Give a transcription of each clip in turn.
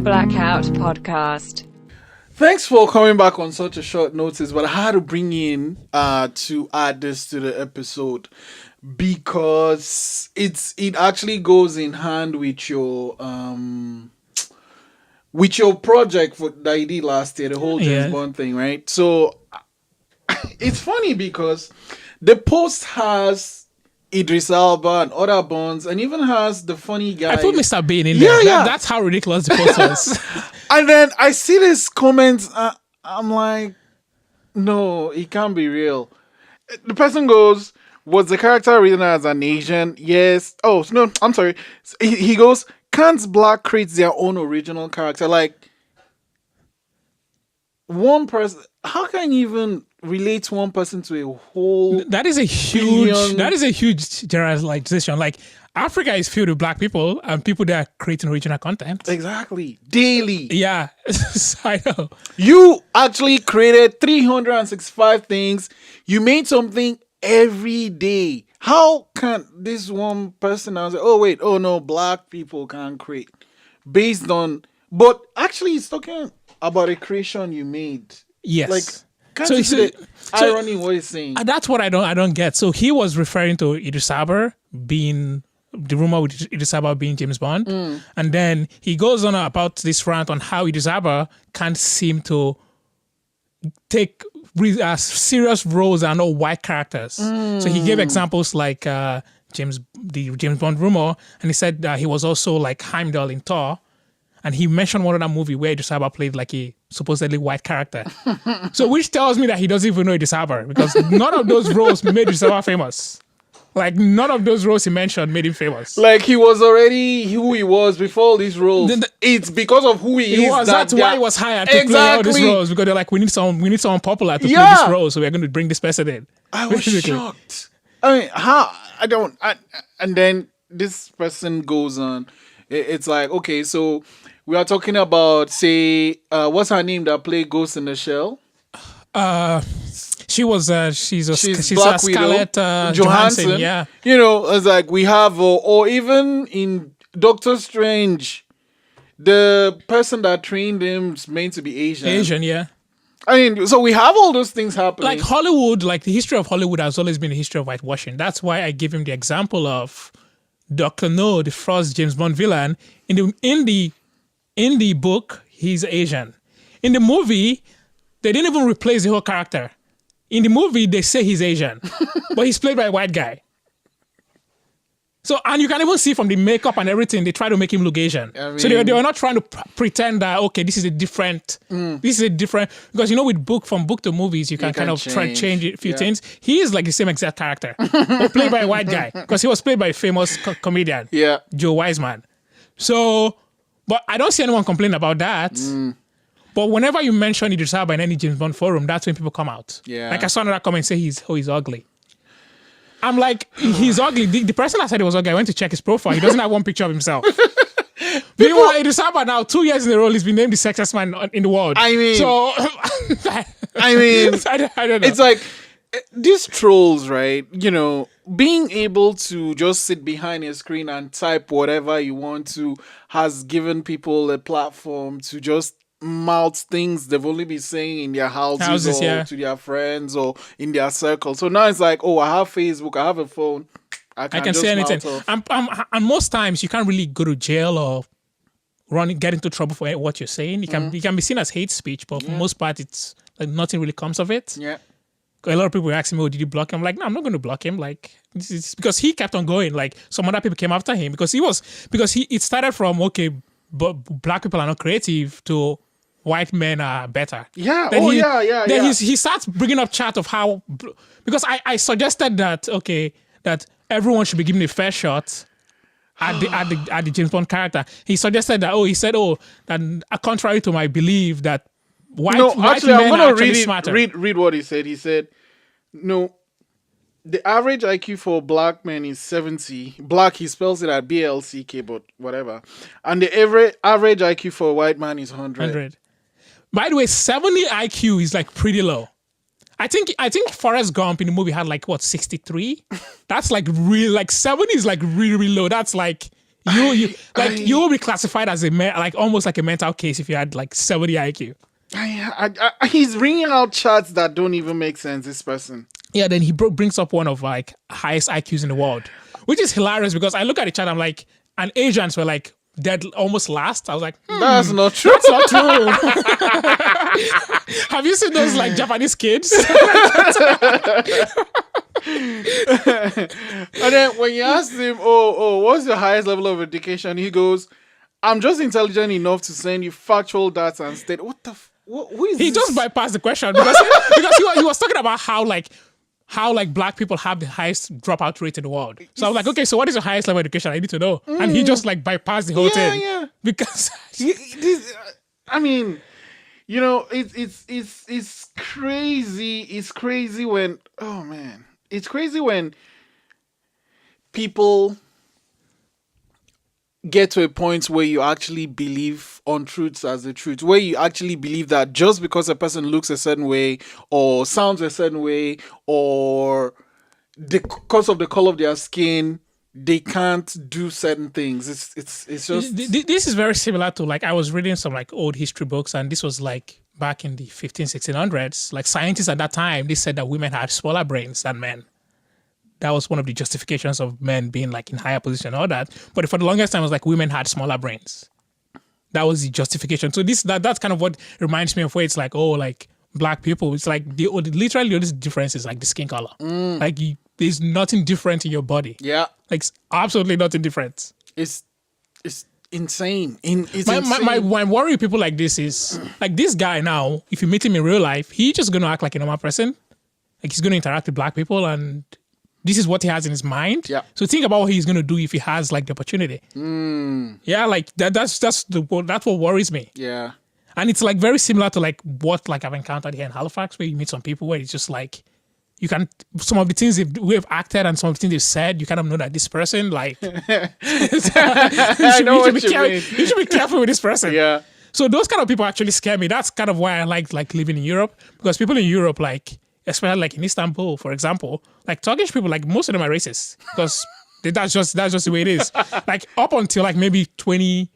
Blackout podcast. Thanks for coming back on such a short notice, but I had to bring in to add this to the episode because it actually goes in hand with your project that you did last year, the whole James Bond thing, right? So it's funny because the post has Idris Elba and other Bonds, and even has the funny guy. I put Mr. Bean in there. That's how ridiculous the post was. And then I see this comments. I'm like, no, it can't be real. The person goes, was the character written as an Asian? Yes. Oh, no, I'm sorry. He goes, can't black create their own original character? Like, one person, how can you even relate one person to a whole that is a huge generalization. Like, Africa is filled with black people and people that are creating original content. Exactly. Daily. Yeah. I know. You actually created 365 things. You made something every day. How can this one person now say, oh no, black people can't create based on, but actually it's talking about a creation you made. Yes. Like, can't you see the irony in what he's saying? That's what I don't get. So he was referring to Idris Elba being the rumor with Idris Elba being James Bond, and then he goes on about this rant on how Idris Elba can't seem to take serious roles and not white characters. So he gave examples like the James Bond rumor, and he said that he was also like Heimdall in Thor. And he mentioned one other movie where Idris Elba played like a supposedly white character. So which tells me that he doesn't even know Idris Elba, because none of those roles made Idris Elba famous. Like, none of those roles he mentioned made him famous. Like, he was already who he was before all these roles. It's because of who he is. That's why he was hired to play all these roles, because they're like, we need someone popular to play this role, so we're going to bring this person in. I was shocked. I mean, how? And then this person goes on. It's like, okay, so we are talking about, say, what's her name that played Ghost in the Shell? She's Black Scarlett Johansson. Yeah. You know, it's like we have, or even in Doctor Strange, the person that trained him is meant to be Asian. Asian, yeah. I mean, so we have all those things happening. Like Hollywood, like the history of Hollywood has always been the history of whitewashing. That's why I give him the example of Dr. No, the first James Bond villain. In the book, he's Asian. In the movie, they didn't even replace the whole character. In the movie, they say he's Asian, but he's played by a white guy. So, and you can even see from the makeup and everything, they try to make him look Asian. I mean, so they were not trying to pretend that, okay, this is a different, because with from book to movies, you can kind of try to change a few things. He is like the same exact character, but played by a white guy, because he was played by a famous comedian, Joe Wiseman. So, but I don't see anyone complain about that. But whenever you mention Idris Elba in any James Bond forum, that's when people come out. Yeah. Like I saw another comment say he's ugly. I'm like, he's ugly. The person that said he was ugly, I went to check his profile. He doesn't have one picture of himself. Meanwhile, Idris Elba now, 2 years in a row, he's been named the sexiest man in the world. I mean, I don't know. It's like, these trolls, right? You know, being able to just sit behind a screen and type whatever you want to has given people a platform to just mouth things they've only been saying in their houses or to their friends or in their circle. So now it's like, oh, I have Facebook, I have a phone, I can just say anything. And most times you can't really go to jail or get into trouble for what you're saying. It can be seen as hate speech, but for most part, it's like nothing really comes of it. Yeah. A lot of people were asking me, "Oh, did you block him?" I'm like, no, I'm not going to block him. Like, this is because he kept on going. Like, some other people came after him because it started from, okay, but black people are not creative to white men are better. Yeah. Then he starts bringing up chat of how, because I suggested that, okay, that everyone should be given a fair shot at the James Bond character. He suggested that, that contrary to my belief that white men are actually smarter. Read what he said. He said, no, the average IQ for black men is 70. Black, he spells it at BLCK, but whatever. And the average IQ for a white man is 100. By the way, 70 IQ is like pretty low. I think Forrest Gump in the movie had 63? That's like real, 70 is like really, really low. That's like You will be classified as like almost like a mental case if you had like 70 IQ. He's bringing out charts that don't even make sense. This person. Yeah, then he brings up one of like highest IQs in the world, which is hilarious because I look at the chart, I'm like, and Asians were like dead almost last. I was like, That's not true. That's not true. Have you seen those like Japanese kids? And then when you ask him, what's your highest level of education? He goes, I'm just intelligent enough to send you factual data and state. What the? Who is He this? just bypassed the question because he was talking about how black people have the highest dropout rate in the world. So I was like, okay, so what is your highest level of education? I need to know. And he just like bypassed the whole thing. Yeah. Because I mean, you know, it's crazy. It's crazy when it's crazy when people get to a point where you actually believe untruths as the truth, where you actually believe that just because a person looks a certain way or sounds a certain way or because of the color of their skin, they can't do certain things. It's just this is very similar to like I was reading some like old history books, and this was like back in the 1600s. Like scientists at that time, they said that women had smaller brains than men. That was one of the justifications of men being like in higher position and all that. But for the longest time, it was like women had smaller brains. That was the justification. So that's kind of what reminds me of where it's like, like black people. It's like literally the only difference is like the skin color. Like there's nothing different in your body. Yeah. Like absolutely nothing different. It's insane. It's My insane. worry with people like this is like this guy now, if you meet him in real life, he's just going to act like a normal person. Like he's going to interact with black people and this is what he has in his mind. Yeah. So think about what he's going to do if he has like the opportunity. Yeah, like that's what worries me. Yeah. And it's like very similar to like what like I've encountered here in Halifax, where you meet some people where it's just like you can some of the things we've acted and some of the things they've said, you kind of know that this person like you should be careful with this person. Yeah. So those kind of people actually scare me. That's kind of why I like living in Europe, because people in Europe like, especially like in Istanbul, for example, like Turkish people, like most of them are racist because that's just the way it is. Like up until like maybe 20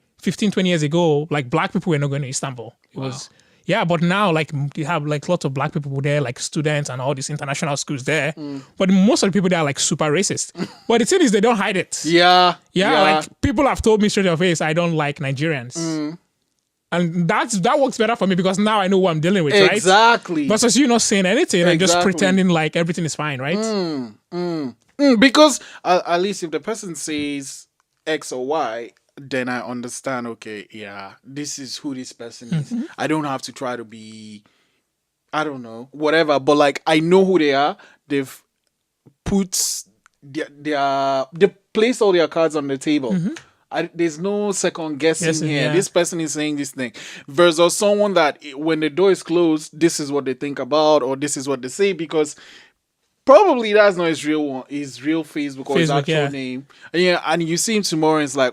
years ago, like black people were not going to Istanbul. It was, but now like you have like lots of black people there, like students and all these international schools there. But most of the people there are like super racist. But the thing is, they don't hide it. Yeah. Like people have told me straight in the face, I don't like Nigerians. And that works better for me because now I know what I'm dealing with, right? Exactly. Versus you not saying anything and just pretending like everything is fine, right? Because at least if the person says X or Y, then I understand, okay, yeah, this is who this person is. I don't have to try to be, I don't know, whatever. But like, I know who they are. They've put they placed all their cards on the table. There's no second guessing here. Yeah. This person is saying this thing versus someone that when the door is closed, this is what they think about or this is what they say, because probably that's not his real one, his real Facebook or his actual name. Yeah, and you see him tomorrow and it's like,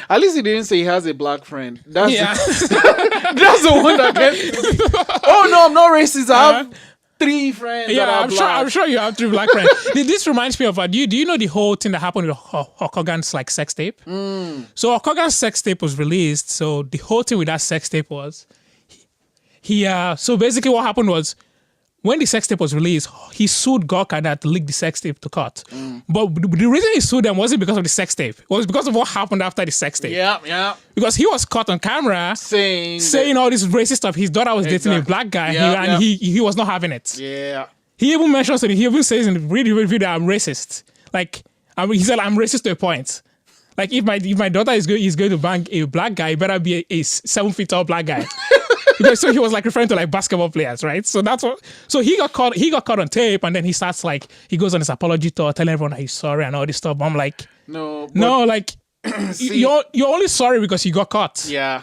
at least he didn't say he has a black friend. That's that's the one that gets me. Oh no, I'm not racist. I have 3 friends that are black. I'm sure you have 3 black friends. This reminds me of do you know the whole thing that happened with Hulk Hogan's like sex tape? So Hulk Hogan's sex tape was released. So the whole thing with that sex tape was so basically what happened was when the sex tape was released, he sued Gawker that leaked the sex tape to court. But the reason he sued them wasn't because of the sex tape. It was because of what happened after the sex tape. Yeah. Because he was caught on camera saying all this racist stuff. His daughter was dating a black guy and he was not having it. Yeah. He even mentions it. He even says in the video that I'm racist. Like, he said, I'm racist to a point. Like, if my daughter is going to bang a black guy, it better be a 7 feet tall black guy. Because so he was like referring to like basketball players, right? So that's what. So he got caught on tape, and then he starts like he goes on his apology tour, telling everyone that he's sorry and all this stuff. But I'm like, no, like you're only sorry because you got caught. Yeah.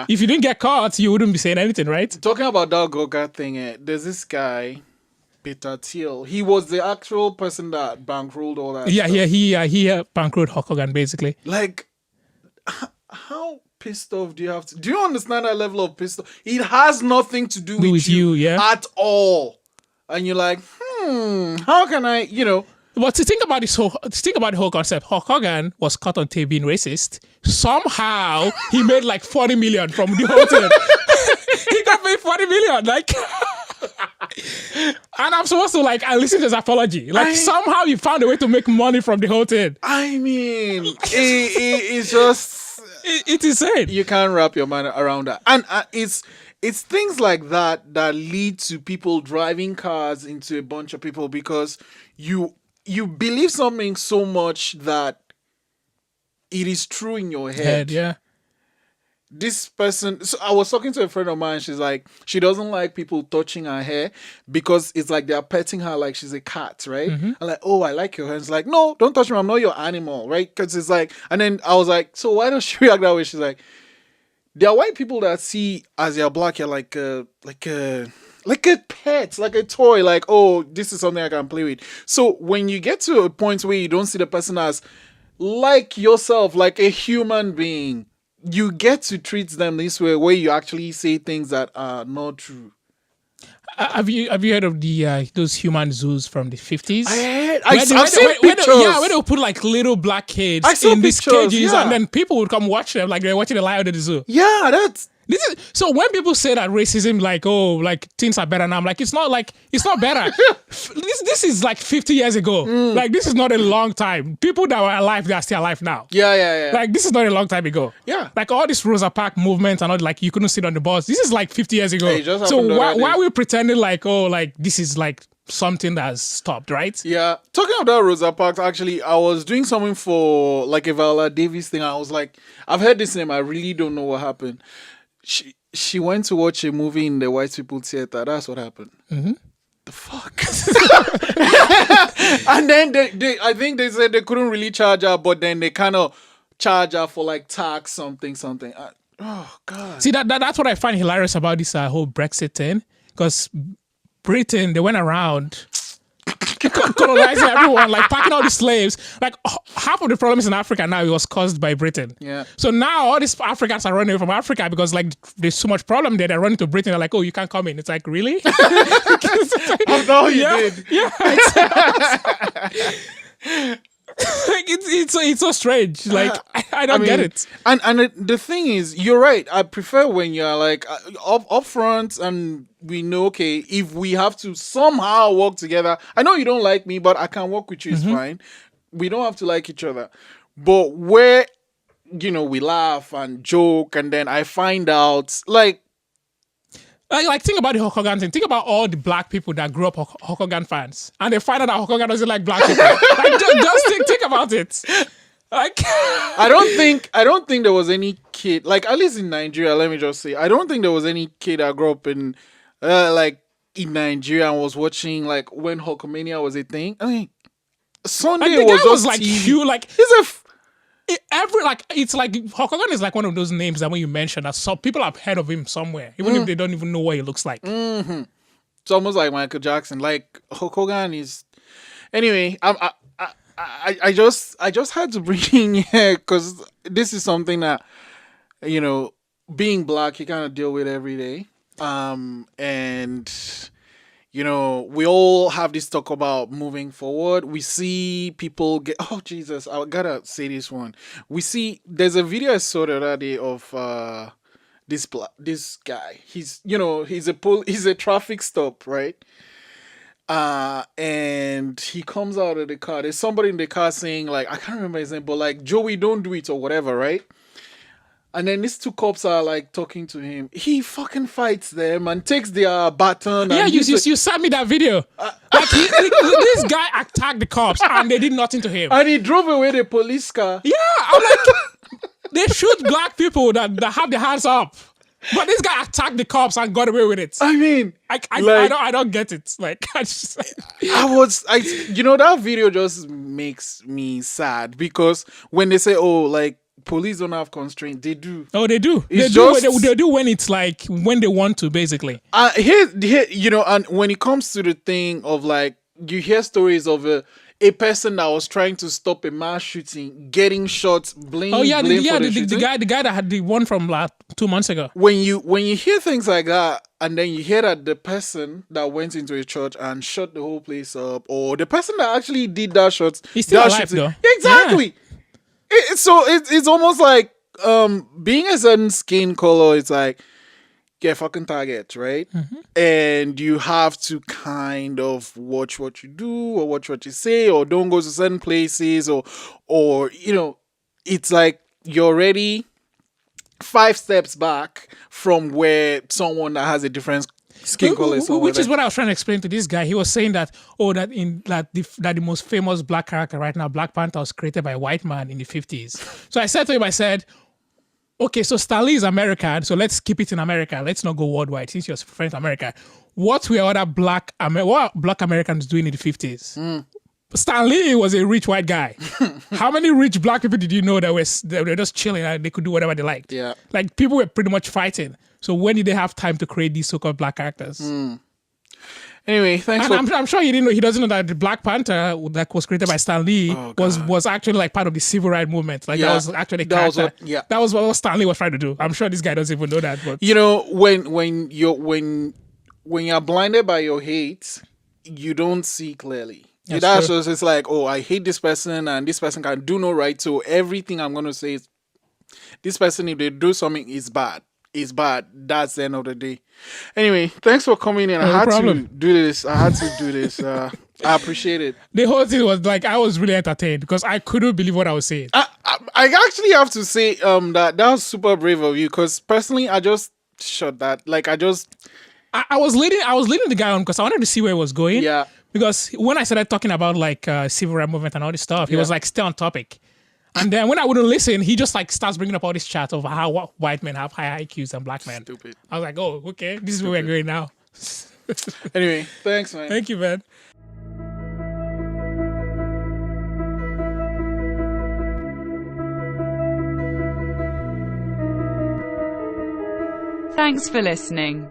If you didn't get caught, you wouldn't be saying anything, right? Talking about that Gawker thing, there's this guy, Peter Thiel. He was the actual person that bankrolled all that. Yeah, stuff. He bankrolled Hulk Hogan basically. Like, how pissed off do you have to? Do you understand that level of pissed off? It has nothing to do with you yeah, at all. And you're like, how can I, But to think about the whole concept, Hulk Hogan was caught on tape being racist. Somehow he made like 40 million from the whole thing. He got paid 40 million, like. And I'm supposed to like listen to his apology. Like somehow you found a way to make money from the whole thing. I mean, it's just It's insane. you can't wrap your mind around that, and it's things like that that lead to people driving cars into a bunch of people because you believe something so much that it is true in your head. Yeah. This person, so I was talking to a friend of mine. She's like, she doesn't like people touching her hair because it's like they're petting her like she's a cat, right? I'm like, oh, I like your hair. It's like, no, don't touch me. I'm not your animal, right? Because it's like, and then I was like, so why does she react that way? She's like, there are white people that see as you're black, you're like a pet, like a toy, like, oh, this is something I can play with. So when you get to a point where you don't see the person as like yourself, like a human being, you get to treat them this way, where you actually say things that are not true. Have you heard of the those human zoos from the 50s? I've seen pictures. Where they would put like little black kids in these pictures, cages, yeah. and then people would come watch them like they're watching the lion at the zoo. Yeah, that's So when people say that racism, like, oh, like things are better now, I'm like, it's not better. This is like 50 years ago. Like, this is not a long time. People that were alive, they are still alive now. yeah. Like, this is not a long time ago. Yeah. Like, all this Rosa Parks movement and all, like, you couldn't sit on the bus. This is like 50 years ago. Hey, it just So happened why already. are we pretending like, oh, like, this is like something that has stopped, right? Yeah. Talking about Rosa Parks, actually, I was doing something for like a Viola Davis thing. I was like, I've heard this name. I really don't know what happened. She went to watch a movie in the white people theater. That's what happened. The fuck? And then I think they said they couldn't really charge her, but then they kind of charge her for like tax something. Oh God. See, that's what I find hilarious about this whole Brexit thing. Because Britain, they went around colonizing everyone, like packing all the slaves. Like half of the problems in Africa now, it was caused by Britain. Yeah. So now all these Africans are running away from Africa because like there's so much problem there. They're running to Britain. They're like, oh, you can't come in. It's like, really? I know you did. Yeah. Like it's so strange. Like I don't get it. And the thing is, you're right. I prefer when you're like up front and we know, okay, if we have to somehow work together. I know you don't like me, but I can work with you. It's fine. We don't have to like each other. But where, we laugh and joke, and then I find out like think about the Hulk Hogan thing. Think about all the black people that grew up Hulk Hogan fans, and they find out that Hulk Hogan doesn't like black people. Like, just think about it. Like, I don't think there was any kid, like at least in Nigeria. Let me just say, I don't think there was any kid that grew up in in Nigeria and was watching like when Hulkamania was a thing. I mean, Sunday the was guy just was like TV. huge. Like, He's a it's like Hulk Hogan is like one of those names that when you mention that some people have heard of him somewhere, even if they don't even know what he looks like. It's almost like Michael Jackson. Like Hulk Hogan is. Anyway, I just had to bring in here because this is something that being black you kind of deal with every day. And we all have this talk about moving forward. We see people get. Oh Jesus! I gotta say this one. We see there's a video I saw the other day of this guy. He's he's a traffic stop, right? And he comes out of the car. There's somebody in the car saying like, I can't remember his name, but like, Joey, don't do it or whatever, right? And then these two cops are like talking to him. He fucking fights them and takes their baton. Yeah, and you sent me that video. Like this guy attacked the cops and they did nothing to him. And he drove away the police car. Yeah, I'm like, they shoot black people that have their hands up. But this guy attacked the cops and got away with it. I mean, I don't get it. Like, that video just makes me sad because when they say, oh, like police don't have constraint, they do. Oh, they do. They do when it's like when they want to, basically. Here, and when it comes to the thing of like, you hear stories of a person that was trying to stop a mass shooting, getting shot, blame. Oh yeah, the the guy that had the one from 2 months ago. When you hear things like that, and then you hear that the person that went into a church and shut the whole place up, or the person that actually did that shot, He's still that alive, shooting- though. Exactly. It's almost like being a certain skin color. It's like get fucking target, right? And you have to kind of watch what you do or watch what you say, or don't go to certain places, or it's like you're already 5 steps back from where someone that has a different skin color is. Which is what I was trying to explain to this guy. He was saying that the most famous black character right now, Black Panther, was created by a white man in the 50s. So I said to him, I said, okay, so Stan Lee is American, so let's keep it in America. Let's not go worldwide since you're referring to America. What were other black Americans doing in the 50s? Stan Lee was a rich white guy. How many rich black people did you know that were just chilling and they could do whatever they liked? Yeah. Like people were pretty much fighting. So when did they have time to create these so-called black characters? Anyway, thanks And for I'm sure he doesn't know that the Black Panther that was created by Stan Lee was actually like part of the civil rights movement. Like that was actually a character. That was what Stan Lee was trying to do. I'm sure this guy doesn't even know that. But when you're blinded by your hate, you don't see clearly. That's just, it's like, oh, I hate this person and this person can do no right. So everything I'm gonna say is this person, if they do something, is bad. Is bad. That's the end of the day. Anyway, thanks for coming in. I had to do this. I appreciate it. The whole thing was like I was really entertained because I couldn't believe what I was saying. I actually have to say that was super brave of you, because personally I just shot that. Like I was leading the guy on because I wanted to see where it was going. Yeah. Because when I started talking about like civil rights movement and all this stuff, he was like stay on topic. And then when I wouldn't listen, he just like starts bringing up all this chat of how white men have higher IQs than black men. Stupid. I was like, oh, okay, this is where we're going now. Anyway, thanks, man. Thank you, man. Thanks for listening.